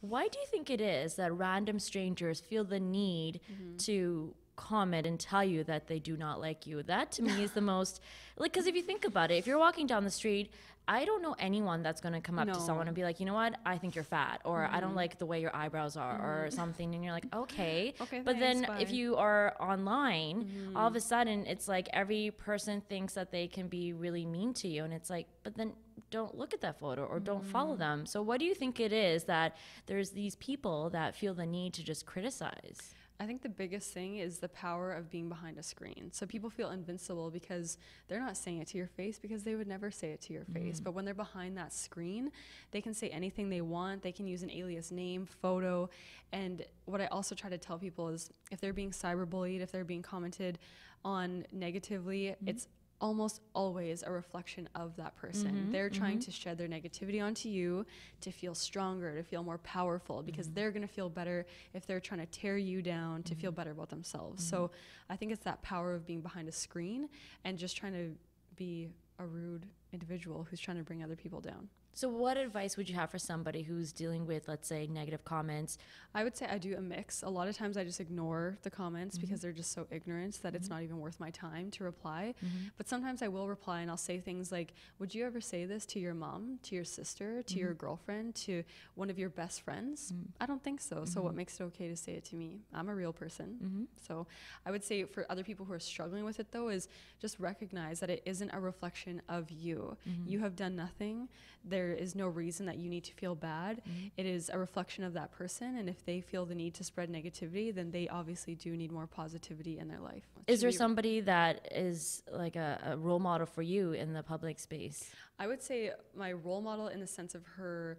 Why do you think it is that random strangers feel the need to comment and tell you that they do not like you? That to me is the most, like, because if you think about it, if you're walking down the street, I don't know anyone that's going to come up to someone and be like, you know what, I think you're fat, or I don't like the way your eyebrows are, or something. And you're like, okay. Okay, But thanks, then bye. if you are online, all of a sudden it's like every person thinks that they can be really mean to you. And it's like, but then don't look at that photo or don't follow them. So what do you think it is that there's these people that feel the need to just criticize? I think the biggest thing is the power of being behind a screen. So people feel invincible because they're not saying it to your face, because they would never say it to your face. But when they're behind that screen, they can say anything they want. They can use an alias name, photo. And what I also try to tell people is if they're being cyberbullied, if they're being commented on negatively, it's almost always a reflection of that person. They're trying to shed their negativity onto you to feel stronger, to feel more powerful, because they're going to feel better if they're trying to tear you down to feel better about themselves. So I think it's that power of being behind a screen and just trying to be a rude individual who's trying to bring other people down. So what advice would you have for somebody who's dealing with, let's say, negative comments? I would say I do a mix. A lot of times I just ignore the comments because they're just so ignorant that it's not even worth my time to reply. But sometimes I will reply and I'll say things like, would you ever say this to your mom, to your sister, to your girlfriend, to one of your best friends? I don't think so. So what makes it okay to say it to me? I'm a real person. So I would say for other people who are struggling with it, though, is just recognize that it isn't a reflection of you. You have done nothing. There is no reason that you need to feel bad. It is a reflection of that person, and if they feel the need to spread negativity, then they obviously do need more positivity in their life. Is there somebody that is like a role model for you in the public space? I would say my role model in the sense of her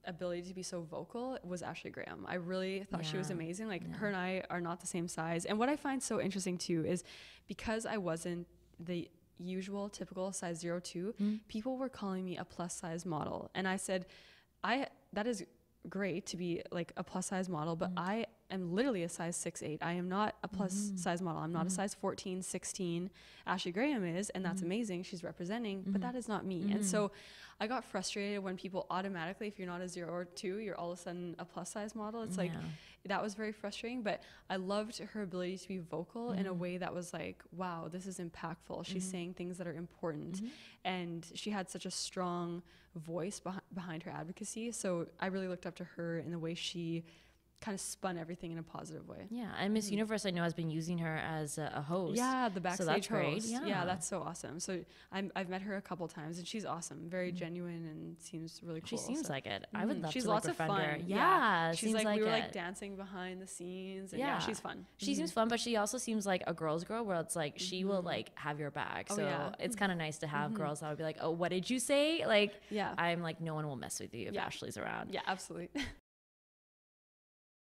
ability to be so vocal was Ashley Graham. I really thought she was amazing. Like her and I are not the same size. And what I find so interesting too is because I wasn't the usual typical size 02, people were calling me a plus size model, and I said, that is great to be like a plus size model, but I am literally a size 6'8". I am not a plus size model. I'm not a size 14, 16. Ashley Graham is, and that's amazing. She's representing, but that is not me. And so I got frustrated when people automatically, if you're not a 0 or 2, you're all of a sudden a plus size model. It's like, that was very frustrating, but I loved her ability to be vocal in a way that was like, wow, this is impactful. She's saying things that are important, and she had such a strong voice behind her advocacy. So I really looked up to her in the way she kind of spun everything in a positive way. Yeah, and Miss Universe I know has been using her as a host. Yeah, the backstage so that's great. host. Yeah, that's so awesome. So I've met her a couple times, and she's awesome, very genuine, and seems really cool. She seems like it. I would love she's to lots like of befriend fun. her. Yeah, she's seems like, we were like it. dancing behind the scenes, and yeah, she's fun. She seems fun, but she also seems like a girl's girl, where it's like she will like have your back. So it's kind of nice to have girls that would be like, oh, what did you say? Like, Yeah, I'm like, no one will mess with you if Ashley's around. Yeah, absolutely.